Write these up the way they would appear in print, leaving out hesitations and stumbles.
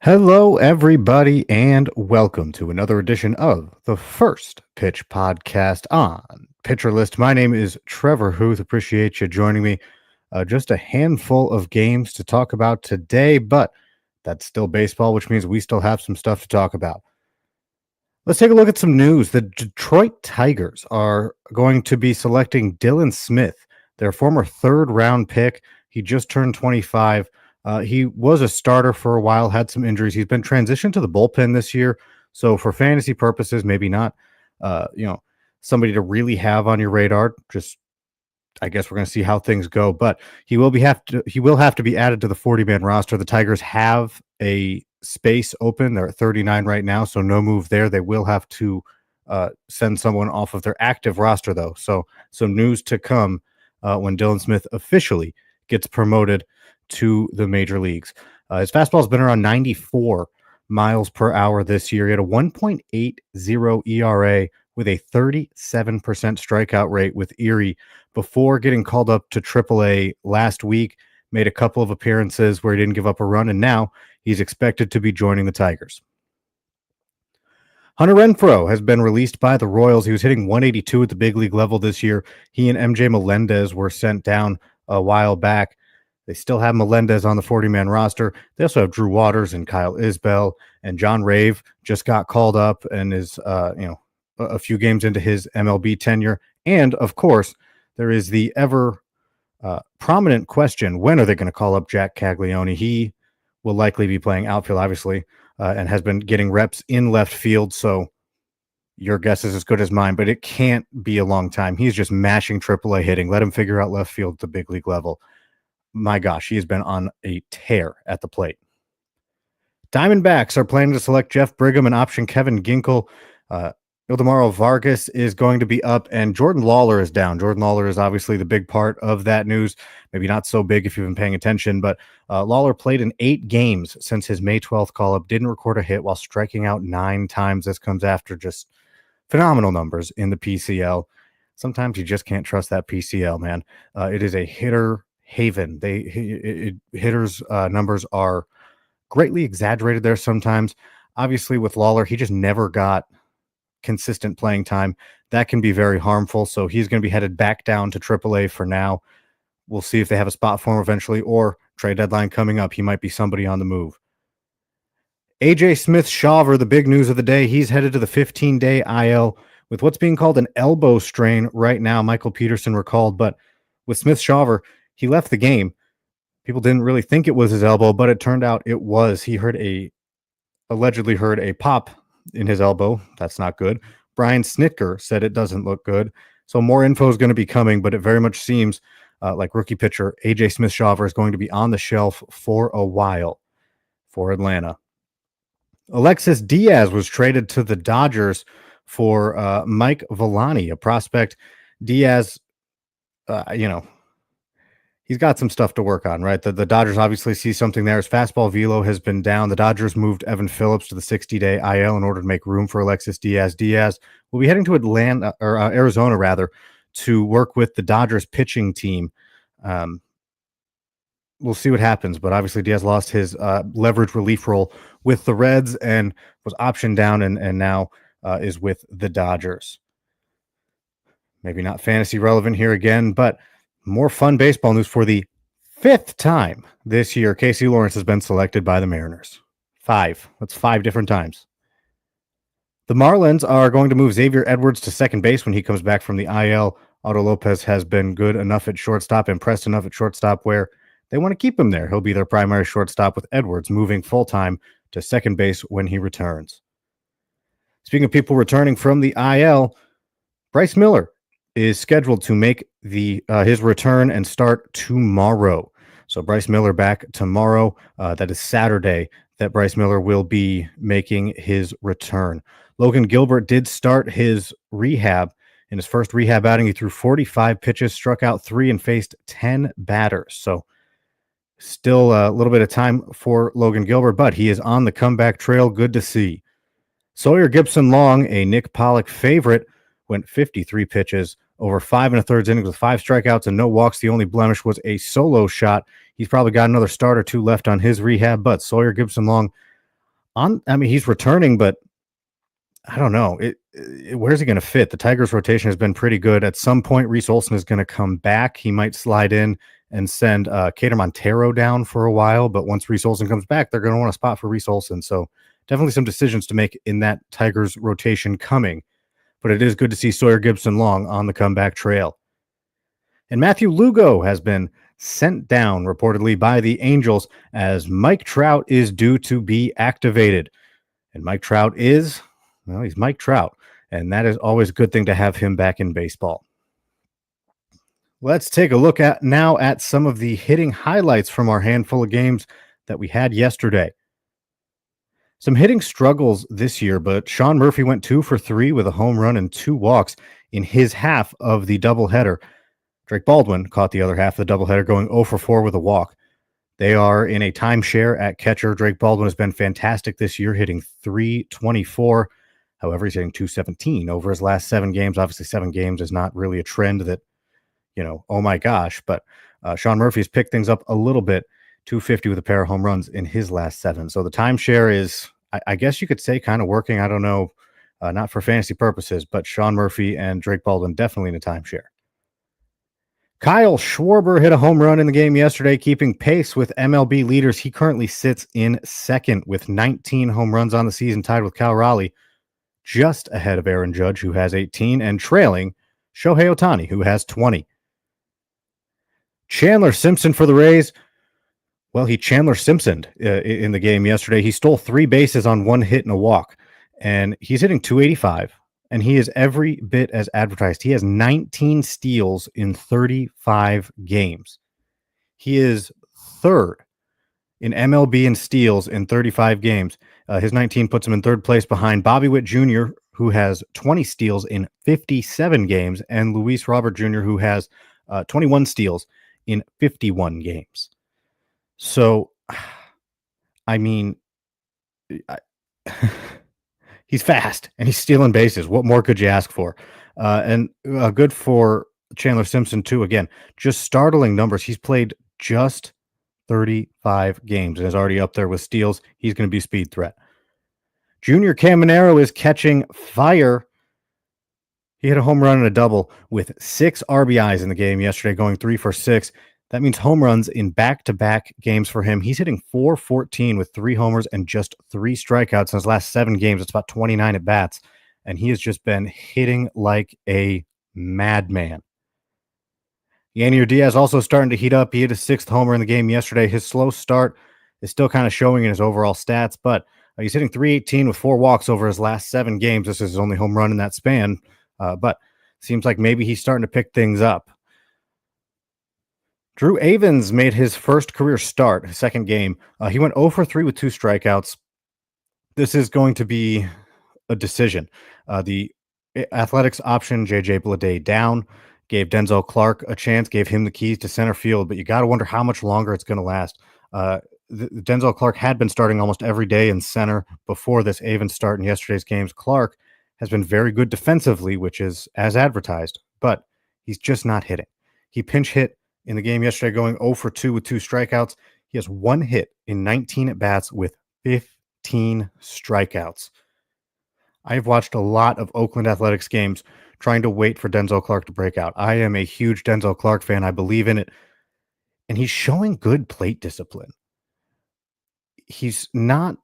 Hello, everybody, and welcome to another edition of the First Pitch Podcast on Pitcher List. My name is Trevor Hooth. Appreciate you joining me. Just a handful of games to talk about today, but that's still baseball, which means we still have some stuff to talk about. Let's take a look at some news. The Detroit Tigers are going to be selecting Dylan Smith, their former third-round pick. He just turned 25. He was a starter for a while, had some injuries. He's been transitioned to the bullpen this year. So for fantasy purposes, maybe not, somebody to really have on your radar. Just, I guess we're going to see how things go. But he will have to be added to the 40-man roster. The Tigers have a space open. They're at 39 right now, so no move there. They will have to send someone off of their active roster, though. So some news to come when Dylan Smith officially gets promoted to the major leagues. His fastball's been around 94 miles per hour this year. He had a 1.80 ERA with a 37% strikeout rate with Erie before getting called up to AAA last week. Made a couple of appearances where he didn't give up a run, and now he's expected to be joining the Tigers. Hunter Renfroe has been released by the Royals. He was hitting 182 at the big league level this year. He and MJ Melendez were sent down a while back. They still have Melendez on the 40-man roster. They also have Drew Waters and Kyle Isbell, and John Rave just got called up and is, a few games into his MLB tenure. And of course, there is the ever prominent question: when are they going to call up Jack Caglione? He will likely be playing outfield, obviously, and has been getting reps in left field. So your guess is as good as mine, but it can't be a long time. He's just mashing AAA hitting. Let him figure out left field at the big league level. My gosh, he has been on a tear at the plate. Diamondbacks are planning to select Jeff Brigham and option Kevin Ginkel. Ildemaro Vargas is going to be up, and Jordan Lawler is down. Jordan Lawler is obviously the big part of that news. Maybe not so big if you've been paying attention, but Lawler played in 8 games since his May 12th call-up, didn't record a hit while striking out 9 times. This comes after just phenomenal numbers in the PCL. Sometimes you just can't trust that PCL, man. It is a hitter haven. Hitters' numbers are greatly exaggerated there sometimes. Obviously, with Lawler, he just never got consistent playing time. That can be very harmful. So he's going to be headed back down to AAA for now. We'll see if they have a spot for him eventually, or trade deadline coming up. He might be somebody on the move. AJ Smith-Shawver, the big news of the day. He's headed to the 15-day IL with what's being called an elbow strain right now. Michael Peterson recalled, but with Smith-Shawver, he left the game. People didn't really think it was his elbow, but it turned out it was. He allegedly heard a pop in his elbow. That's not good. Brian Snitker said it doesn't look good. So more info is going to be coming, but it very much seems like rookie pitcher AJ Smith-Shawver is going to be on the shelf for a while for Atlanta. Alexis Diaz was traded to the Dodgers for Mike Villani, a prospect. Diaz, he's got some stuff to work on, right? The Dodgers obviously see something there. His fastball velo has been down. The Dodgers moved Evan Phillips to the 60-day IL in order to make room for Alexis Diaz. Diaz will be heading to Arizona, rather, to work with the Dodgers pitching team. We'll see what happens, but obviously Diaz lost his leverage relief role with the Reds and was optioned down and now is with the Dodgers. Maybe not fantasy relevant here again, but more fun baseball news for the 5th time this year. Casey Lawrence has been selected by the Mariners. 5. That's 5 different times. The Marlins are going to move Xavier Edwards to second base when he comes back from the IL. Otto Lopez has been good enough at shortstop, impressed enough at shortstop where they want to keep him there. He'll be their primary shortstop, with Edwards moving full-time to second base when he returns. Speaking of people returning from the IL, Bryce Miller is scheduled to make his return and start tomorrow. So Bryce Miller back tomorrow. That is Saturday that Bryce Miller will be making his return. Logan Gilbert did start his rehab. In his first rehab outing, he threw 45 pitches, struck out 3, and faced 10 batters. So still a little bit of time for Logan Gilbert, but he is on the comeback trail. Good to see. Sawyer Gibson-Long, a Nick Pollock favorite, went 53 pitches over 5 1/3 innings with 5 strikeouts and no walks. The only blemish was a solo shot. He's probably got another start or 2 left on his rehab, but Sawyer Gibson-Long, I mean, he's returning, but I don't know. Where's he going to fit? The Tigers' rotation has been pretty good. At some point, Reese Olson is going to come back. He might slide in and send Cater Montero down for a while. But once Reese Olson comes back, they're going to want a spot for Reese Olson. So definitely some decisions to make in that Tigers rotation coming. But it is good to see Sawyer Gibson Long on the comeback trail. And Matthew Lugo has been sent down reportedly by the Angels as Mike Trout is due to be activated. And Mike Trout well, he's Mike Trout. And that is always a good thing to have him back in baseball. Let's take a look at now at some of the hitting highlights from our handful of games that we had yesterday. Some hitting struggles this year, but Sean Murphy went 2 for 3 with a home run and 2 walks in his half of the doubleheader. Drake Baldwin caught the other half of the doubleheader, going 0 for 4 with a walk. They are in a timeshare at catcher. Drake Baldwin has been fantastic this year, hitting .324. However, he's hitting .217 over his last 7 games. Obviously, 7 games is not really a trend that, oh my gosh. But Sean Murphy's picked things up a little bit. .250 with a pair of home runs in his last 7. So the timeshare is, I guess you could say, kind of working. I don't know, not for fantasy purposes, but Sean Murphy and Drake Baldwin definitely in a timeshare. Kyle Schwarber hit a home run in the game yesterday, keeping pace with MLB leaders. He currently sits in second with 19 home runs on the season, tied with Cal Raleigh, just ahead of Aaron Judge, who has 18, and trailing Shohei Ohtani, who has 20. Chandler Simpson for the Rays. Well, he Chandler Simpsoned in the game yesterday. He stole 3 bases on 1 hit and a walk, and he's hitting .285, and he is every bit as advertised. He has 19 steals in 35 games. He is third in MLB in steals in 35 games. His 19 puts him in third place behind Bobby Witt Jr., who has 20 steals in 57 games, and Luis Robert Jr., who has 21 steals in 51 games. So, I mean, he's fast and he's stealing bases. What more could you ask for? And good for Chandler Simpson, too. Again, just startling numbers. He's played just 35 games and is already up there with steals. He's going to be a speed threat. Junior Caminero is catching fire. He hit a home run and a double with 6 RBIs in the game yesterday, going 3 for 6. That means home runs in back-to-back games for him. He's hitting .414 with 3 homers and just 3 strikeouts in his last 7 games. It's about 29 at-bats, and he has just been hitting like a madman. Yanier Diaz also starting to heat up. He hit his 6th homer in the game yesterday. His slow start is still kind of showing in his overall stats, but he's hitting .318 with 4 walks over his last 7 games. This is his only home run in that span, but seems like maybe he's starting to pick things up. Drew Avens made his first career start, his 2nd game. He went 0 for 3 with 2 strikeouts. This is going to be a decision. The Athletics option J.J. Bleday down, gave Denzel Clark a chance, gave him the keys to center field, but you got to wonder how much longer it's going to last. Denzel Clark had been starting almost every day in center before this Avens start in yesterday's games. Clark has been very good defensively, which is as advertised, but he's just not hitting. He pinch hit in the game yesterday, going 0 for 2 with 2 strikeouts. He has 1 hit in 19 at-bats with 15 strikeouts. I've watched a lot of Oakland Athletics games trying to wait for Denzel Clark to break out. I am a huge Denzel Clark fan. I believe in it. And he's showing good plate discipline. He's not,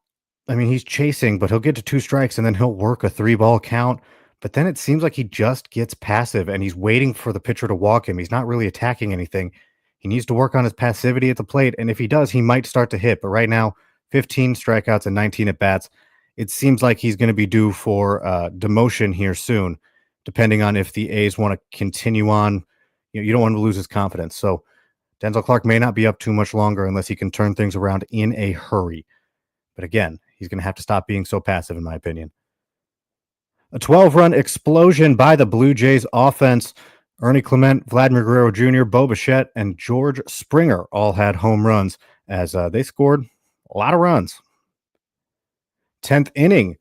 he's chasing, but he'll get to 2 strikes and then he'll work a 3-ball count. But then it seems like he just gets passive and he's waiting for the pitcher to walk him. He's not really attacking anything. He needs to work on his passivity at the plate. And if he does, he might start to hit. But right now, 15 strikeouts and 19 at-bats. It seems like he's going to be due for demotion here soon, depending on if the A's want to continue on. You don't want to lose his confidence. So Denzel Clark may not be up too much longer unless he can turn things around in a hurry. But again, he's going to have to stop being so passive, in my opinion. A 12-run explosion by the Blue Jays offense. Ernie Clement, Vladimir Guerrero Jr., Bo Bichette, and George Springer all had home runs as they scored a lot of runs. 10th inning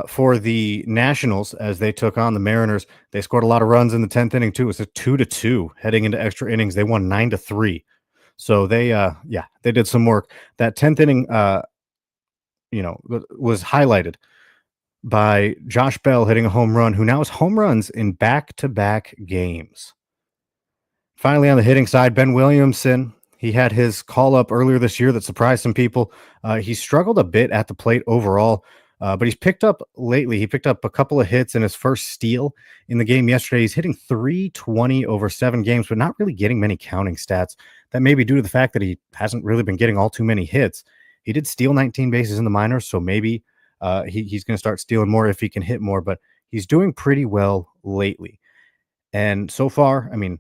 for the Nationals as they took on the Mariners. They scored a lot of runs in the 10th inning, too. It was a 2-2 heading into extra innings. They won 9-3. So they did some work. That 10th inning was highlighted by Josh Bell hitting a home run, who now has home runs in back-to-back games. Finally, on the hitting side, Ben Williamson, he had his call up earlier this year that surprised some people. He struggled a bit at the plate overall, but he's picked up lately. He picked up a couple of hits in his first steal in the game yesterday. He's hitting 320 over 7 games, but not really getting many counting stats. That may be due to the fact that he hasn't really been getting all too many hits. He did steal 19 bases in the minors, so maybe he's going to start stealing more if he can hit more, but he's doing pretty well lately. And so far, I mean,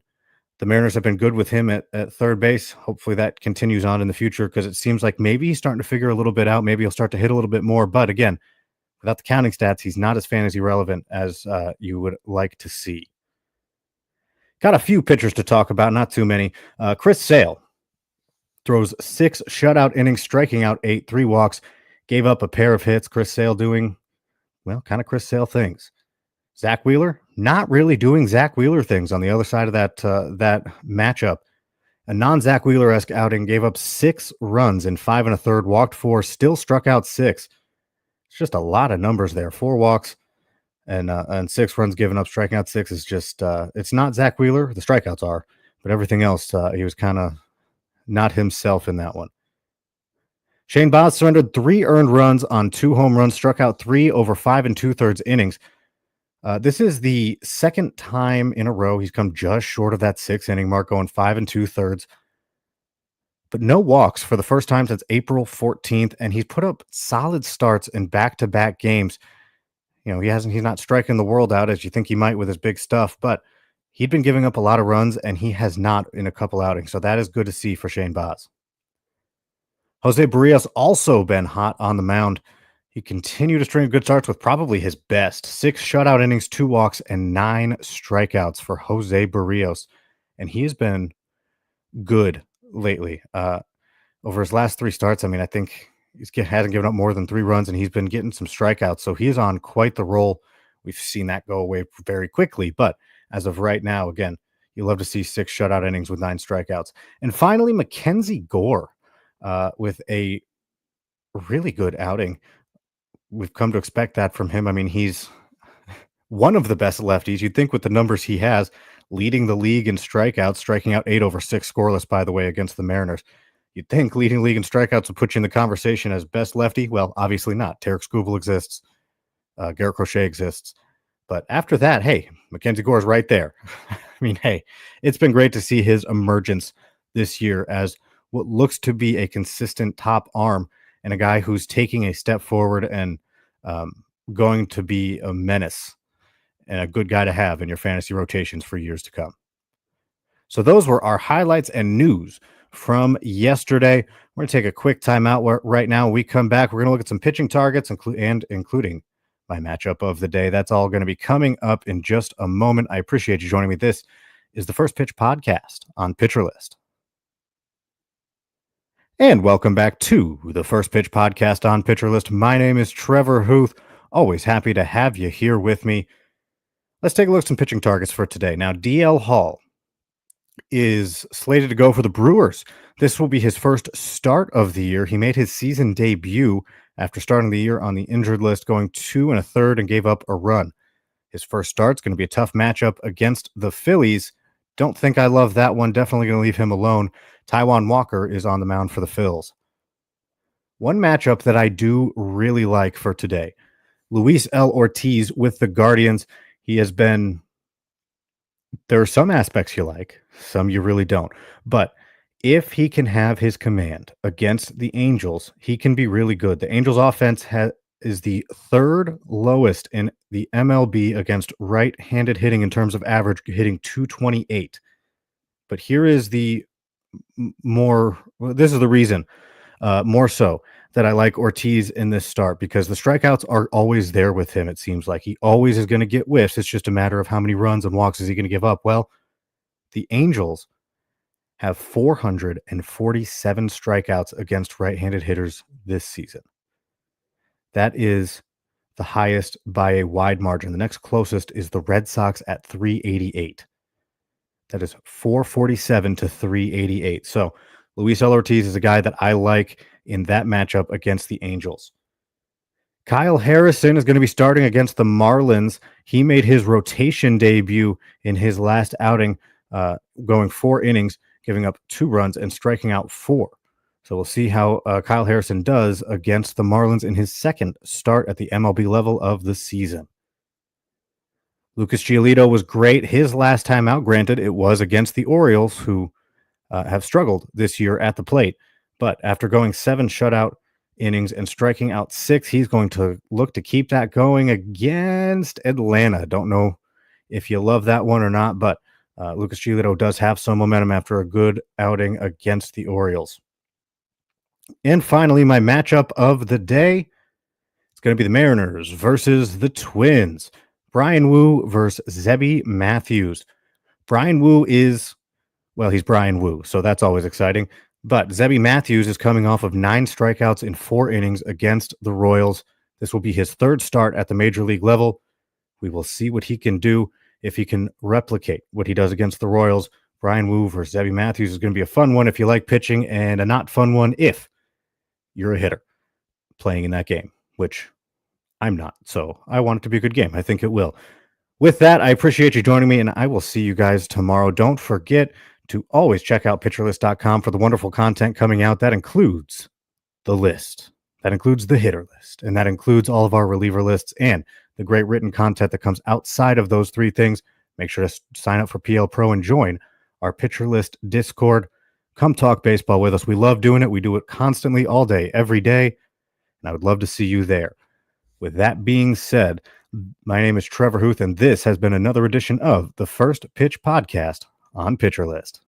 the Mariners have been good with him at third base. Hopefully that continues on in the future because it seems like maybe he's starting to figure a little bit out. Maybe he'll start to hit a little bit more. But again, without the counting stats, he's not as fantasy relevant as you would like to see. Got a few pitchers to talk about, not too many. Chris Sale throws 6 shutout innings, striking out 8, 3 walks, gave up a pair of hits. Chris Sale doing, well, kind of Chris Sale things. Zach Wheeler, not really doing Zach Wheeler things on the other side of that matchup. A non-Zach Wheeler-esque outing, gave up 6 runs in 5 1/3, walked 4, still struck out 6. It's just a lot of numbers there. 4 walks and 6 runs given up, striking out 6 is just it's not Zach Wheeler. The strikeouts are, but everything else he was kind of not himself in that one. Shane Baz surrendered 3 earned runs on 2 home runs, struck out 3 over 5 2/3 innings. This is the second time in a row he's come just short of that 6-inning mark, going 5 2/3. But no walks for the first time since April 14th, and he's put up solid starts in back-to-back games. He's not striking the world out as you think he might with his big stuff, but he'd been giving up a lot of runs, and he has not in a couple outings. So that is good to see for Shane Baz. Jose Barrios also been hot on the mound. He continued to string good starts with probably his best. 6 shutout innings, 2 walks, and 9 strikeouts for Jose Barrios. And he has been good lately. Over his last 3 starts, I think he hasn't given up more than 3 runs, and he's been getting some strikeouts. So he is on quite the roll. We've seen that go away very quickly. But as of right now, again, you love to see 6 shutout innings with 9 strikeouts. And finally, Mackenzie Gore with a really good outing. We've come to expect that from him. He's one of the best lefties. You'd think with the numbers he has, leading the league in strikeouts, striking out 8 over 6 scoreless, by the way, against the Mariners. You'd think leading the league in strikeouts would put you in the conversation as best lefty. Well, obviously not. Tarek Skubal exists. Garrett Crochet exists. But after that, hey, Mackenzie Gore is right there. Hey, it's been great to see his emergence this year as what looks to be a consistent top arm and a guy who's taking a step forward and going to be a menace and a good guy to have in your fantasy rotations for years to come. So those were our highlights and news from yesterday. We're going to take a quick timeout right now. When we come back, we're going to look at some pitching targets, including my matchup of the day. That's all going to be coming up in just a moment. I appreciate you joining me. This is the First Pitch Podcast on Pitcher List. And welcome back to the First Pitch Podcast on Pitcher List. My name is Trevor Hooth. Always happy to have you here with me. Let's take a look at some pitching targets for today. Now, DL Hall is slated to go for the Brewers. This will be his first start of the year. He made his season debut after starting the year on the injured list, going 2 1/3 and gave up a run. His first start's going to be a tough matchup against the Phillies. Don't think I love that one. Definitely going to leave him alone. Taijuan Walker is on the mound for the Phils. One matchup that I do really like for today, Luis L. Ortiz with the Guardians. There are some aspects you like, some you really don't. But if he can have his command against the Angels, he can be really good. The Angels offense is the 3rd lowest in the MLB against right-handed hitting in terms of average, hitting 228. But here is the this is the reason more so that I like Ortiz in this start, because the strikeouts are always there with him. It seems like he always is going to get whiffs. It's just a matter of how many runs and walks is he going to give up. Well, the Angels have 447 strikeouts against right-handed hitters this season. That is the highest by a wide margin. The next closest is the Red Sox at 388. That is 447 to 388. So Luis L. Ortiz is a guy that I like in that matchup against the Angels. Kyle Harrison is going to be starting against the Marlins. He made his rotation debut in his last outing, going 4 innings, giving up 2 runs and striking out 4. So we'll see how Kyle Harrison does against the Marlins in his second start at the MLB level of the season. Lucas Giolito was great. His last time out, granted, it was against the Orioles, who have struggled this year at the plate. But after going 7 shutout innings and striking out 6, he's going to look to keep that going against Atlanta. Don't know if you love that one or not, but Lucas Giolito does have some momentum after a good outing against the Orioles. And finally, my matchup of the day, it's going to be the Mariners versus the Twins. Brian Wu versus Zebby Matthews. Brian Wu is, well, he's Brian Wu, so that's always exciting. But Zebby Matthews is coming off of 9 strikeouts in 4 innings against the Royals. This will be his 3rd start at the major league level. We will see what he can do if he can replicate what he does against the Royals. Brian Wu versus Zebby Matthews is going to be a fun one if you like pitching, and a not fun one if you're a hitter playing in that game, which I'm not. So I want it to be a good game. I think it will. With that, I appreciate you joining me, and I will see you guys tomorrow. Don't forget to always check out pitcherlist.com for the wonderful content coming out. That includes the list. That includes the hitter list. And that includes all of our reliever lists and the great written content that comes outside of those 3 things. Make sure to sign up for PL Pro and join our Pitcher List Discord. Come talk baseball with us. We love doing it. We do it constantly, all day, every day. And I would love to see you there. With that being said, my name is Trevor Hooth, and this has been another edition of the First Pitch Podcast on Pitcher List.